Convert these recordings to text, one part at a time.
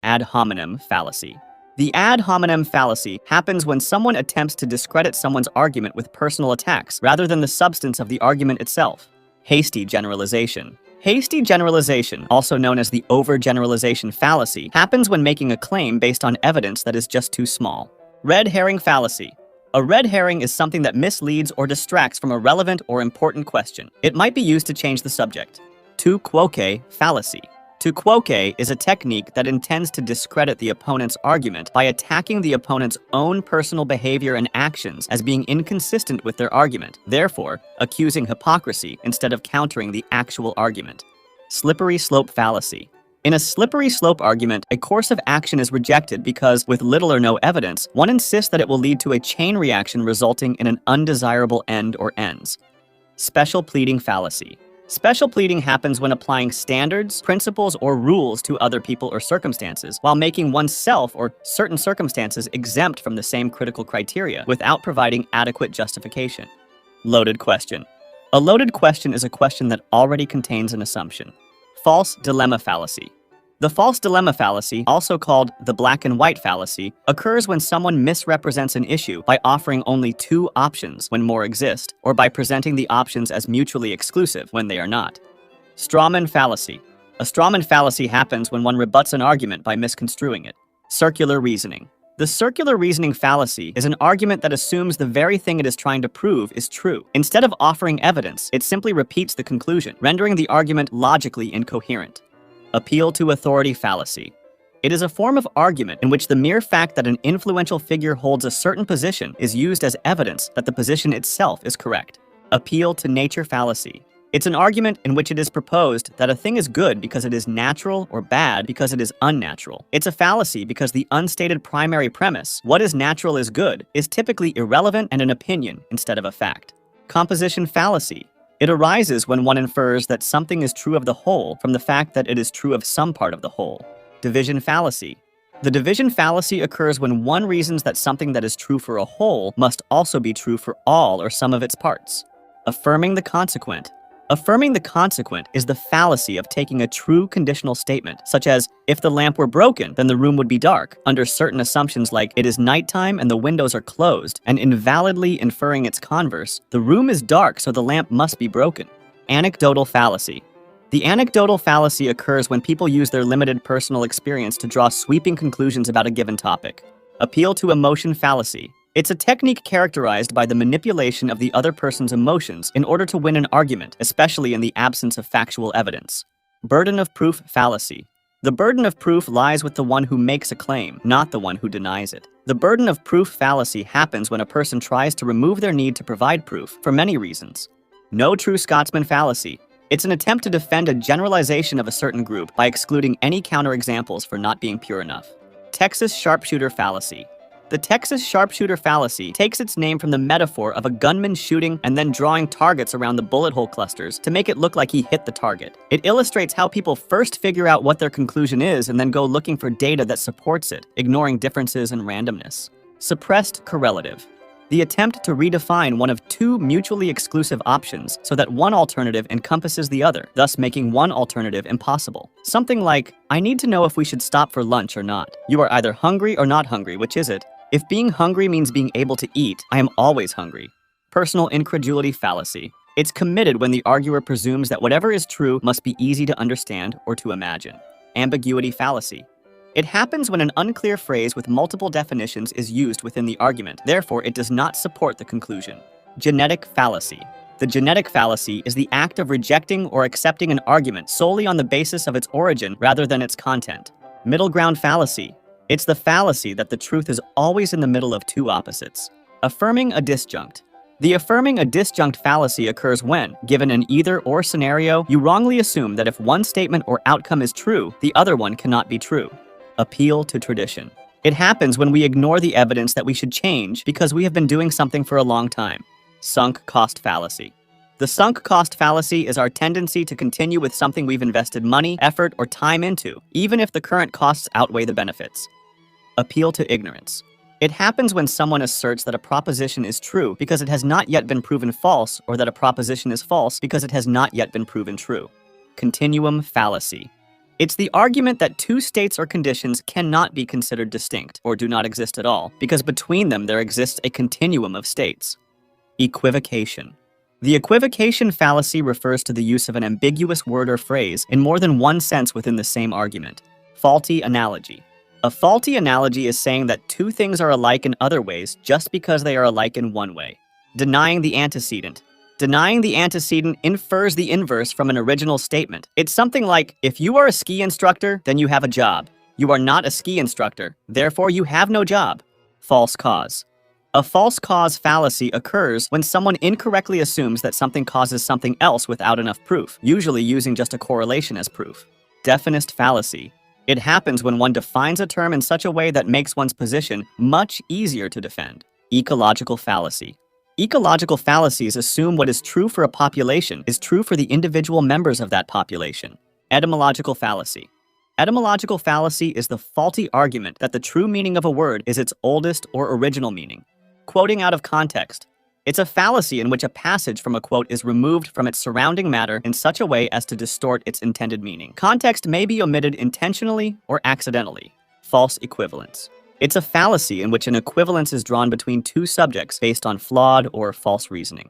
ad hominem fallacy. The ad hominem fallacy happens when someone attempts to discredit someone's argument with personal attacks rather than the substance of the argument itself. Hasty generalization. Hasty generalization, also known as the overgeneralization fallacy, happens when making a claim based on evidence that is just too small. Red herring fallacy. A red herring is something that misleads or distracts from a relevant or important question. It might be used to change the subject. Tu quoque fallacy. Tu quoque is a technique that intends to discredit the opponent's argument by attacking the opponent's own personal behavior and actions as being inconsistent with their argument, therefore accusing hypocrisy instead of countering the actual argument. Slippery slope fallacy. In a slippery slope argument, a course of action is rejected because, with little or no evidence, one insists that it will lead to a chain reaction resulting in an undesirable end or ends. Special pleading fallacy. Special pleading happens when applying standards, principles, or rules to other people or circumstances, while making oneself or certain circumstances exempt from the same critical criteria without providing adequate justification. Loaded question. A loaded question is a question that already contains an assumption. False dilemma fallacy. The false dilemma fallacy, also called the black and white fallacy, occurs when someone misrepresents an issue by offering only two options when more exist, or by presenting the options as mutually exclusive when they are not. Strawman fallacy. A strawman fallacy happens when one rebuts an argument by misconstruing it. Circular reasoning. The circular reasoning fallacy is an argument that assumes the very thing it is trying to prove is true. Instead of offering evidence, it simply repeats the conclusion, rendering the argument logically incoherent. Appeal to authority fallacy. It is a form of argument in which the mere fact that an influential figure holds a certain position is used as evidence that the position itself is correct. Appeal to nature fallacy. It's an argument in which it is proposed that a thing is good because it is natural or bad because it is unnatural. It's a fallacy because the unstated primary premise, what is natural is good, is typically irrelevant and an opinion instead of a fact. Composition fallacy. It arises when one infers that something is true of the whole from the fact that it is true of some part of the whole. Division fallacy. The division fallacy occurs when one reasons that something that is true for a whole must also be true for all or some of its parts. Affirming the consequent. Affirming the consequent is the fallacy of taking a true conditional statement, such as, if the lamp were broken, then the room would be dark, under certain assumptions like it is nighttime and the windows are closed, and invalidly inferring its converse, the room is dark so the lamp must be broken. Anecdotal fallacy. The anecdotal fallacy occurs when people use their limited personal experience to draw sweeping conclusions about a given topic. Appeal to emotion fallacy. It's a technique characterized by the manipulation of the other person's emotions in order to win an argument, especially in the absence of factual evidence. Burden of proof fallacy. The burden of proof lies with the one who makes a claim, not the one who denies it. The burden of proof fallacy happens when a person tries to remove their need to provide proof for many reasons. No true Scotsman fallacy. It's an attempt to defend a generalization of a certain group by excluding any counterexamples for not being pure enough. Texas sharpshooter fallacy. The Texas sharpshooter fallacy takes its name from the metaphor of a gunman shooting and then drawing targets around the bullet hole clusters to make it look like he hit the target. It illustrates how people first figure out what their conclusion is and then go looking for data that supports it, ignoring differences and randomness. Suppressed correlative. The attempt to redefine one of two mutually exclusive options so that one alternative encompasses the other, thus making one alternative impossible. Something like, I need to know if we should stop for lunch or not. You are either hungry or not hungry, which is it? If being hungry means being able to eat, I am always hungry. Personal incredulity fallacy. It's committed when the arguer presumes that whatever is true must be easy to understand or to imagine. Ambiguity fallacy. It happens when an unclear phrase with multiple definitions is used within the argument, therefore it does not support the conclusion. Genetic fallacy. The genetic fallacy is the act of rejecting or accepting an argument solely on the basis of its origin rather than its content. Middle ground fallacy. It's the fallacy that the truth is always in the middle of two opposites. Affirming a disjunct. The affirming a disjunct fallacy occurs when, given an either-or scenario, you wrongly assume that if one statement or outcome is true, the other one cannot be true. Appeal to tradition. It happens when we ignore the evidence that we should change because we have been doing something for a long time. Sunk cost fallacy. The sunk cost fallacy is our tendency to continue with something we've invested money, effort, or time into, even if the current costs outweigh the benefits. Appeal to ignorance. It happens when someone asserts that a proposition is true because it has not yet been proven false, or that a proposition is false because it has not yet been proven true. Continuum fallacy. It's the argument that two states or conditions cannot be considered distinct, or do not exist at all, because between them there exists a continuum of states. Equivocation. The equivocation fallacy refers to the use of an ambiguous word or phrase in more than one sense within the same argument. Faulty analogy. A faulty analogy is saying that two things are alike in other ways just because they are alike in one way. Denying the antecedent. Denying the antecedent infers the inverse from an original statement. It's something like, if you are a ski instructor, then you have a job. You are not a ski instructor, therefore you have no job. False cause. A false cause fallacy occurs when someone incorrectly assumes that something causes something else without enough proof, usually using just a correlation as proof. Definist fallacy. It happens when one defines a term in such a way that makes one's position much easier to defend. Ecological fallacy. Ecological fallacies assume what is true for a population is true for the individual members of that population. Etymological fallacy. Etymological fallacy is the faulty argument that the true meaning of a word is its oldest or original meaning. Quoting out of context. It's a fallacy in which a passage from a quote is removed from its surrounding matter in such a way as to distort its intended meaning. Context may be omitted intentionally or accidentally. False equivalence. It's a fallacy in which an equivalence is drawn between two subjects based on flawed or false reasoning.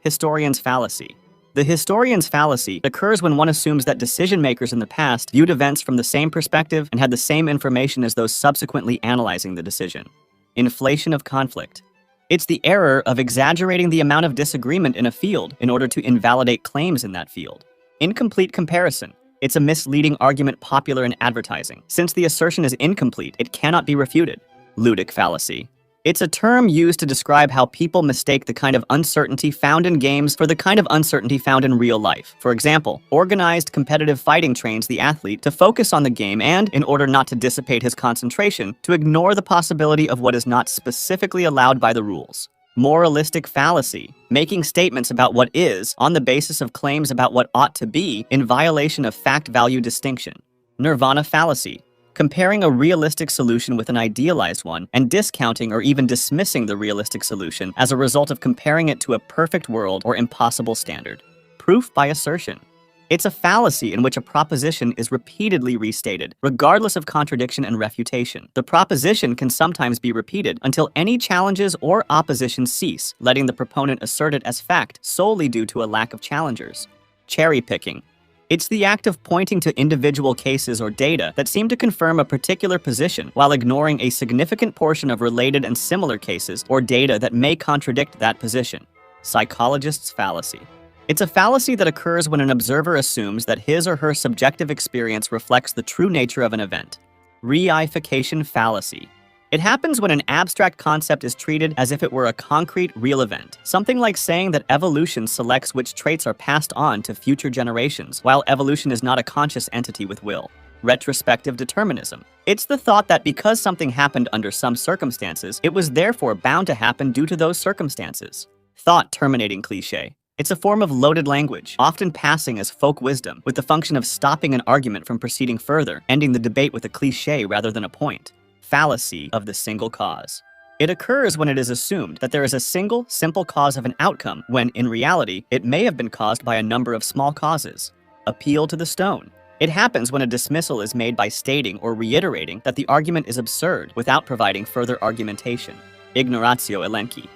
Historian's fallacy. The historian's fallacy occurs when one assumes that decision-makers in the past viewed events from the same perspective and had the same information as those subsequently analyzing the decision. Inflation of conflict. It's the error of exaggerating the amount of disagreement in a field in order to invalidate claims in that field. Incomplete comparison. It's a misleading argument popular in advertising. Since the assertion is incomplete, it cannot be refuted. Ludic fallacy. It's a term used to describe how people mistake the kind of uncertainty found in games for the kind of uncertainty found in real life. For example, organized competitive fighting trains the athlete to focus on the game and, in order not to dissipate his concentration, to ignore the possibility of what is not specifically allowed by the rules. Moralistic fallacy, making statements about what is on the basis of claims about what ought to be in violation of fact-value distinction. Nirvana fallacy, comparing a realistic solution with an idealized one and discounting or even dismissing the realistic solution as a result of comparing it to a perfect world or impossible standard. Proof by assertion. It's a fallacy in which a proposition is repeatedly restated, regardless of contradiction and refutation. The proposition can sometimes be repeated until any challenges or opposition cease, letting the proponent assert it as fact solely due to a lack of challengers. Cherry picking. It's the act of pointing to individual cases or data that seem to confirm a particular position while ignoring a significant portion of related and similar cases or data that may contradict that position. Psychologist's fallacy. It's a fallacy that occurs when an observer assumes that his or her subjective experience reflects the true nature of an event. Reification fallacy. It happens when an abstract concept is treated as if it were a concrete, real event. Something like saying that evolution selects which traits are passed on to future generations, while evolution is not a conscious entity with will. Retrospective determinism. It's the thought that because something happened under some circumstances, it was therefore bound to happen due to those circumstances. Thought-terminating cliché. It's a form of loaded language, often passing as folk wisdom, with the function of stopping an argument from proceeding further, ending the debate with a cliché rather than a point. Fallacy of the single cause. It occurs when it is assumed that there is a single, simple cause of an outcome, when, in reality, it may have been caused by a number of small causes. Appeal to the stone. It happens when a dismissal is made by stating or reiterating that the argument is absurd without providing further argumentation. Ignoratio elenchi.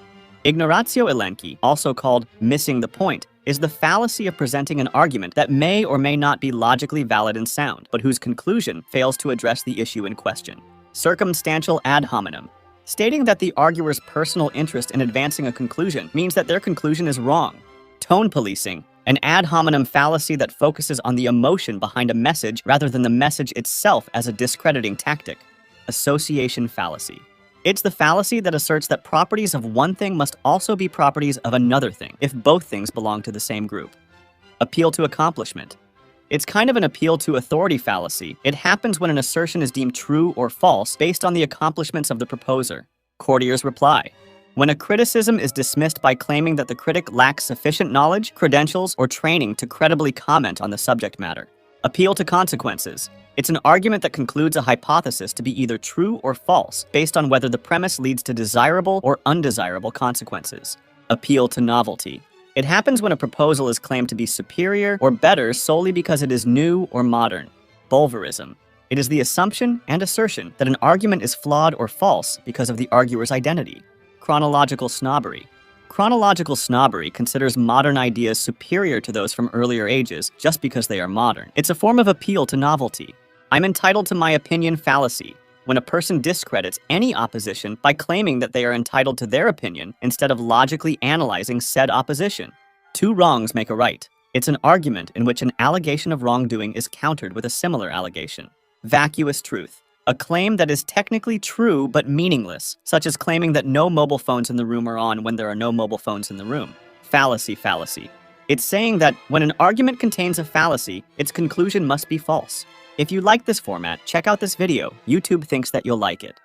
Ignoratio elenchi, also called missing the point, is the fallacy of presenting an argument that may or may not be logically valid and sound, but whose conclusion fails to address the issue in question. Circumstantial ad hominem. Stating that the arguer's personal interest in advancing a conclusion means that their conclusion is wrong. Tone policing. An ad hominem fallacy that focuses on the emotion behind a message rather than the message itself as a discrediting tactic. Association fallacy. It's the fallacy that asserts that properties of one thing must also be properties of another thing if both things belong to the same group. Appeal to accomplishment. It's kind of an appeal to authority fallacy. It happens when an assertion is deemed true or false based on the accomplishments of the proposer. Courtier's reply. When a criticism is dismissed by claiming that the critic lacks sufficient knowledge, credentials, or training to credibly comment on the subject matter. Appeal to consequences. It's an argument that concludes a hypothesis to be either true or false based on whether the premise leads to desirable or undesirable consequences. Appeal to novelty. It happens when a proposal is claimed to be superior or better solely because it is new or modern. Bulverism. It is the assumption and assertion that an argument is flawed or false because of the arguer's identity. Chronological snobbery. Chronological snobbery considers modern ideas superior to those from earlier ages just because they are modern. It's a form of appeal to novelty. I'm entitled to my opinion fallacy, when a person discredits any opposition by claiming that they are entitled to their opinion instead of logically analyzing said opposition. Two wrongs make a right. It's an argument in which an allegation of wrongdoing is countered with a similar allegation. Vacuous truth. A claim that is technically true but meaningless, such as claiming that no mobile phones in the room are on when there are no mobile phones in the room. Fallacy. It's saying that when an argument contains a fallacy, its conclusion must be false. If you like this format, check out this video. YouTube thinks that you'll like it.